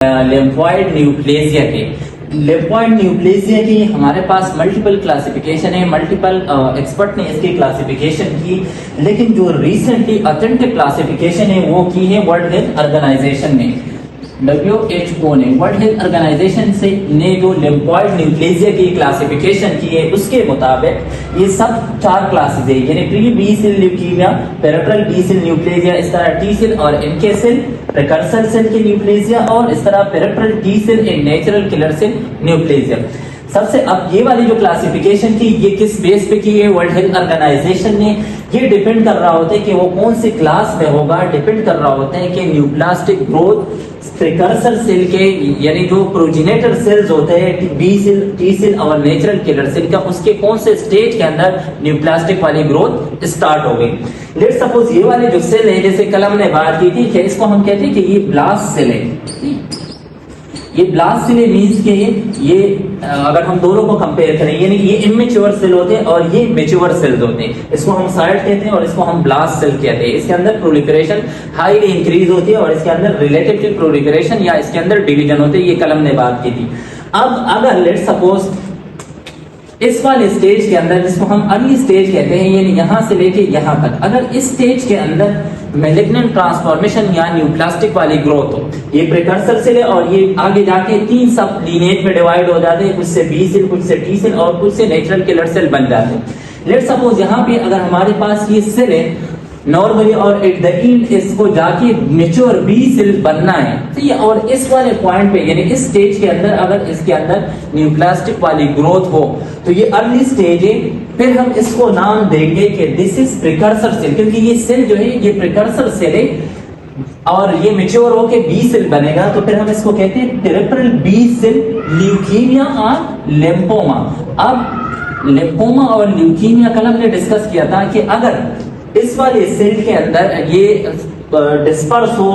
Lymphoid न्यूप्लेसिया के हमारे पास multiple classification है, मल्टीपल एक्सपर्ट ने इसकी क्लासिफिकेशन की, लेकिन जो रिसेंटली ऑथेंटिक क्लासिफिकेशन है वो की है वर्ल्ड हेल्थ ऑर्गेनाइजेशन ने, WHO ने, वर्ल्ड हेल्थ ऑर्गेनाइजेशन से ने जो लिम्फॉइड न्यूप्लेसिया की क्लासिफिकेशन की है उसके मुताबिक ये सब 4 क्लासेस है, यानी pre B cell leukaemia, peripheral B cell neoplasia, इस तरह टी सेल और NK सेल, प्रिकर्सर सेल की न्यूप्लेसिया और इस तरह peripheral T cell and natural killer cell neoplasia. सबसे अब ये वाली जो क्लासिफिकेशन थी ये किस बेस पे की है वर्ल्ड हेल्थ ऑर्गेनाइजेशन ने, ये डिपेंड कर रहा होता है कि वो कौन सी क्लास में होगा, डिपेंड कर रहा होता है कि न्यूप्लास्टिक ग्रोथ प्रिकर्सर सेल के यानी जो प्रोजेनेटर सेल्स होते हैं बी सेल, टी सेल और नेचुरल किलर सेल का, उसके कौन से स्टेज के अंदर न्यूप्लास्टिक वाली ग्रोथ स्टार्ट हो गई। लेट्स सपोज ये वाले जो सेल है, जैसे कल हमने बात की थी कि इसको हम कहते हैं कि ये ब्लास्ट सेल है। ये ब्लास्ट सेल मींस के ये अगर हम दोनों को कंपेयर करें, यानी ये इमेच्योर सेल होते हैं और ये मैच्योर सेल्स होते हैं, इसको हम साइड कहते हैं और इसको हम ब्लास्ट सेल कहते हैं। इसके अंदर प्रोलिफरेशन हाईली इंक्रीज होती है और इसके अंदर रिलेटिव प्रोलिफरेशन या इसके अंदर डिवीजन होते हैं, ये कल हमने बात की थी। अब अगर लेट्स सपोज इस वाले स्टेज के अंदर, जिसको हम अर्ली स्टेज कहते हैं, यानी यहां से लेके यहां तक, अगर इस स्टेज के अंदर मैलिग्नेंट ट्रांसफॉर्मेशन या न्यूप्लास्टिक वाली ग्रोथ हो, ये प्रिकर्सर सेल है और ये आगे जाके 3 सब लीनेज में डिवाइड हो जाते हैं, कुछ से बी सेल, कुछ से टी सेल और कुछ से नेचुरल किलर सेल बन जाते हैं। लेट्स सपोज यहाँ पे अगर हमारे पास ये सेल है नॉर्मली और एट द एंड इसको जाके मैच्योर बी सेल बनना है, ठीक है, और इस वाले पॉइंट पे यानी इस स्टेज के अंदर अगर इसके अंदर न्यूप्लास्टिक वाली ग्रोथ हो तो ये अर्ली स्टेज है। फिर हम इसको नाम देंगे कि दिस इज प्रिकर्सर सेल, क्योंकि ये सेल जो है ये प्रिकर्सर सेल है और ये मैच्योर होके बी सेल बनेगा, तो फिर हम इसको कहते हैं पेरिफेरल बी सेल ल्यूकीमिया और लिम्फोमा। अब लिम्फोमा और ल्यूकीमिया कल हमने डिस्कस किया था कि अगर इस वाले सेल के अंदर ये डिस्पर्स हो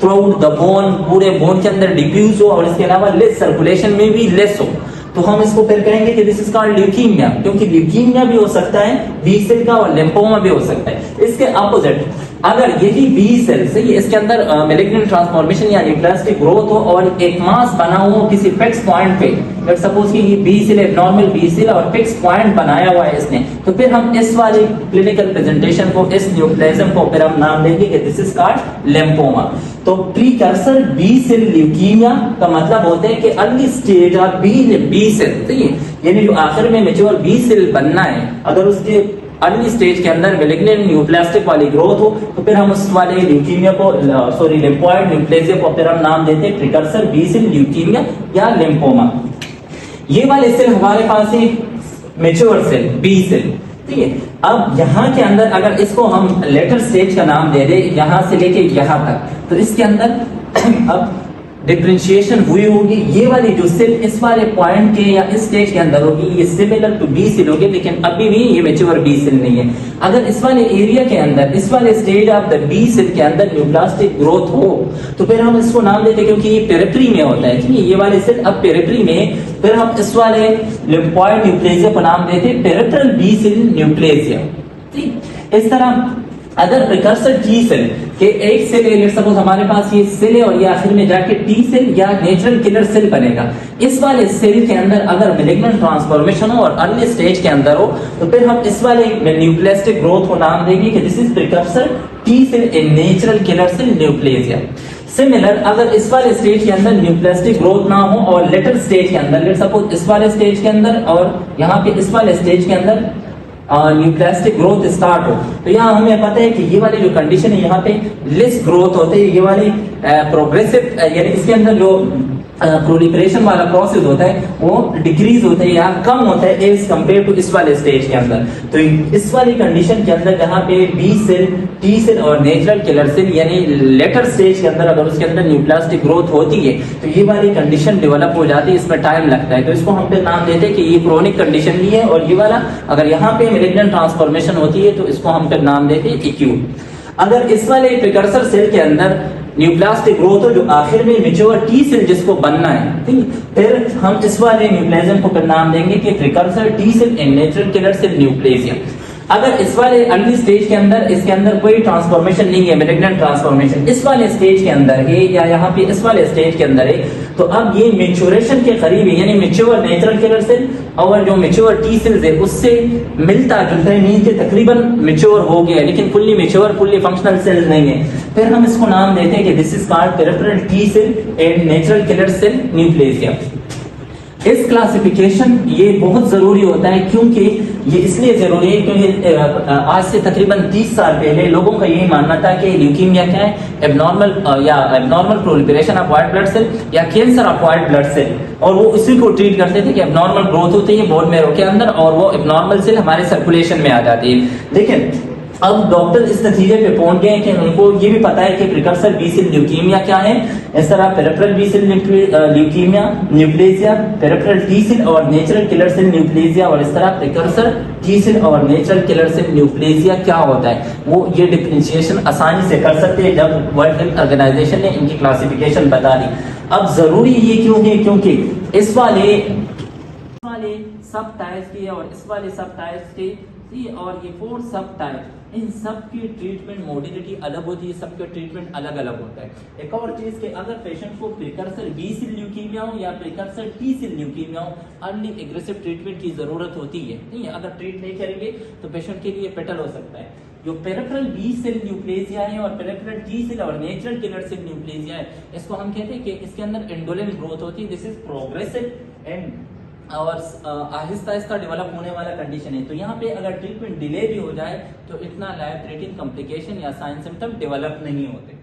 थ्रू आउट द बोन, पूरे बोन के अंदर डिफ्यूज हो और इसके अलावा लेस सर्कुलेशन में भी लेस हो, तो हम इसको फिर कहेंगे कि दिस इज कॉल्ड ल्यूकीमिया, क्योंकि ल्यूकीमिया भी हो सकता है बी सेल का और लिम्फोमा भी हो सकता है। इसके अपोजिट अगर यही बी सेल से इसके अंदर मैलिग्नेंट ट्रांसफॉर्मेशन या न्यूप्लास्टिक ग्रोथ हो और एक मास बना हो किसी फिक्स पॉइंट पे, लेट्स सपोज कि ये B cell normal B cell और फिक्स पॉइंट बनाया हुआ है इसने, तो फिर हम इस वाले क्लिनिकल प्रेजेंटेशन को, इस न्यूप्लाज्म को फिर हम नाम देंगे कि दिस इज कॉल्ड लिम्फोमा। तो प्रीकर्सर बी सेल ल्यूकीमिया का मतलब होता है कि early stage of B cell, ठीक है, यानी जो आखिर में मैच्योर बी सेल बनना है, अगर उसके अर्ली स्टेज के अंदर मैलिग्नेंट न्यूप्लास्टिक वाली ग्रोथ हो तो फिर हम उस वाले ल्यूकीमिया को लिम्फॉइड न्यूप्लेसिया को फिर हम नाम देते हैं प्रिकर्सर बी सेल ल्यूकीमिया या लिम्फोमा। ये वाले सेल हमारे पास है मैच्योर सेल बी सेल, ठीक है। अब यहाँ के अंदर अगर इसको हम लेटर स्टेज का नाम दे दे, यहाँ से लेके यहाँ तक, तो इसके अंदर अब डिफरेंशिएशन हुई होगी। ये वाली जो सेल इस वाले पॉइंट के या इस स्टेज के अंदर होगी, ये सिमिलर टू बी सेल होगी, लेकिन अभी भी ये मैच्योर बी सेल नहीं है। अगर इस वाले एरिया के अंदर, इस वाले stage of the B cell के अंदर न्यूप्लास्टिक ग्रोथ हो तो फिर हम इसको नाम देते हैं, क्योंकि ये पेरिफेरी में होता है, ठीक है, ये वाले सेल अब पेरिफेरी में, फिर हम इस वाले लिम्फॉइड न्यूप्लेसिया को नाम देते हैं पेरिफेरल बी सेल न्यूप्लेसिया, ठीक। इस तरह अगर प्रिकर्सर टी सेल के एक सेल है, सपोज हमारे पास ये सेल है और ये आखिर में जाके टी सेल या नेचुरल किलर सेल बनेगा, इस वाले सेल के अंदर अगर मैलिग्नेंट ट्रांसफॉर्मेशन हो और अर्ली स्टेज के अंदर हो तो फिर हम इस वाले न्यूप्लास्टिक ग्रोथ को नाम देंगे कि this is precursor T cell in natural killer cell neoplasia. Similar अगर इस वाले स्टेज के अंदर न्यूप्लास्टिक ग्रोथ ना हो और लेटर स्टेज के अंदर, लेट्स सपोज इस वाले स्टेज के अंदर और यहाँ पे इस वाले स्टेज के अंदर न्यूप्लास्टिक ग्रोथ स्टार्ट हो, तो यहाँ हमें पता है कि ये वाली जो कंडीशन है यहाँ पे लेस ग्रोथ होते हैं, ये वाली प्रोग्रेसिव यानी इसके अंदर जो प्रोलिफरेशन वाला प्रोसेस होता है वो डिक्रीज होता है या कम होता है एज कंपेयर टू इस वाले स्टेज के अंदर। तो इस वाली कंडीशन के अंदर जहाँ पे बी सेल, टी सेल और नेचुरल किलर सेल यानी लेटर स्टेज के अंदर अगर उसके अंदर न्यूप्लास्टिक ग्रोथ होती है तो ये वाली कंडीशन डेवलप हो जाती है, इसमें टाइम लगता है, तो इसको हम फिर नाम देते हैं कि ये क्रोनिक कंडीशन भी है। और ये वाला अगर यहाँ पे मैलिग्नेंट ट्रांसफॉर्मेशन होती है तो इसको हम फिर नाम देते हैं एक्यूट। अगर इस वाले प्रिकर्सर सेल के अंदर न्यूप्लास्टिक ग्रोथ हो जो आखिर में मैच्योर टी सेल जिसको बनना है, ठीक, फिर हम इस वाले न्यूप्लाज्म को फिर नाम देंगे कि precursor T cell and natural killer cell neoplasia. अगर इस वाले अर्ली स्टेज के अंदर इसके अंदर कोई ट्रांसफॉर्मेशन नहीं है, मैलिग्नेंट ट्रांसफॉर्मेशन इस वाले स्टेज के अंदर है या यहाँ पे इस वाले स्टेज के अंदर है, तो अब ये मेच्योरेशन के करीब है, यानी मेच्योर नेचुरल किलर सेल और जो मेच्योर टी सेल्स है उससे मिलता जुलता है, नहीं कि तकरीबन मेच्योर हो गया लेकिन fully mature fully functional cells नहीं है। फिर हम इसको नाम देते हैं कि this is called peripheral T cell and natural killer cell nucleus. इस क्लासिफिकेशन ये बहुत जरूरी होता है, क्योंकि ये इसलिए जरूरी है क्योंकि आज से तकरीबन 30 साल पहले लोगों का यही मानना था कि ल्यूकीमिया क्या है, abnormal proliferation of white blood cell या cancer of white blood cell, और वो इसी को ट्रीट करते थे कि एबनॉर्मल ग्रोथ होती है बोन मैरो के अंदर और वो एबनॉर्मल सेल हमारे सर्कुलेशन में आ जाती है। लेकिन अब डॉक्टर इस नतीजे पे पहुंच गए कि उनको ये भी पता है कि प्रिकर्सर बी सेल ल्यूकीमिया क्या है, इस तरह peripheral B cell leukaemia neoplasia, peripheral T cell और नेचुरल किलर सेल न्यूक्लेजिया, और इस तरह प्रिकर्सर टी सेल और नेचुरल किलर सेल न्यूक्लेजिया क्या होता है वो ये डिफरेंशिएशन आसानी से कर सकते हैं जब वर्ल्ड हेल्थ ऑर्गेनाइजेशन ने इनकी क्लासिफिकेशन बता दी। अब जरूरी ये क्यों है, क्योंकि इस वाले सब टाइप्स की और इस वाले सब टाइप्स के और ये 4 सब टाइप, इन सब की ट्रीटमेंट मोडिलिटी अलग होती है, सबका ट्रीटमेंट अलग अलग होता है। एक और चीज के अगर पेशेंट को प्रिकर्सर बी सेल ल्यूकीमिया हो या प्रिकर्सर टी सेल ल्यूकीमिया हो, अर्ली एग्रेसिव ट्रीटमेंट की जरूरत होती है, नहीं है? अगर ट्रीट नहीं करेंगे तो पेशेंट के लिए फेटल हो सकता है। जो पेरिफेरल बी सेल न्यूक्लेजिया है और पेरिफेरल टी सेल और नेचुरल किलर सेल न्यूक्लेजिया है, इसको हम कहते हैं कि इसके अंदर इंडोलेंट ग्रोथ होती है, दिस इज प्रोग्रेसिव एंड और आहिस्ता आहिस्ता डेवलप होने वाला कंडीशन है। तो यहाँ पे अगर ट्रीटमेंट डिले भी हो जाए तो इतना लाइफ थ्रेटनिंग कॉम्प्लिकेशन या साइन सिम्टम डेवलप नहीं होते।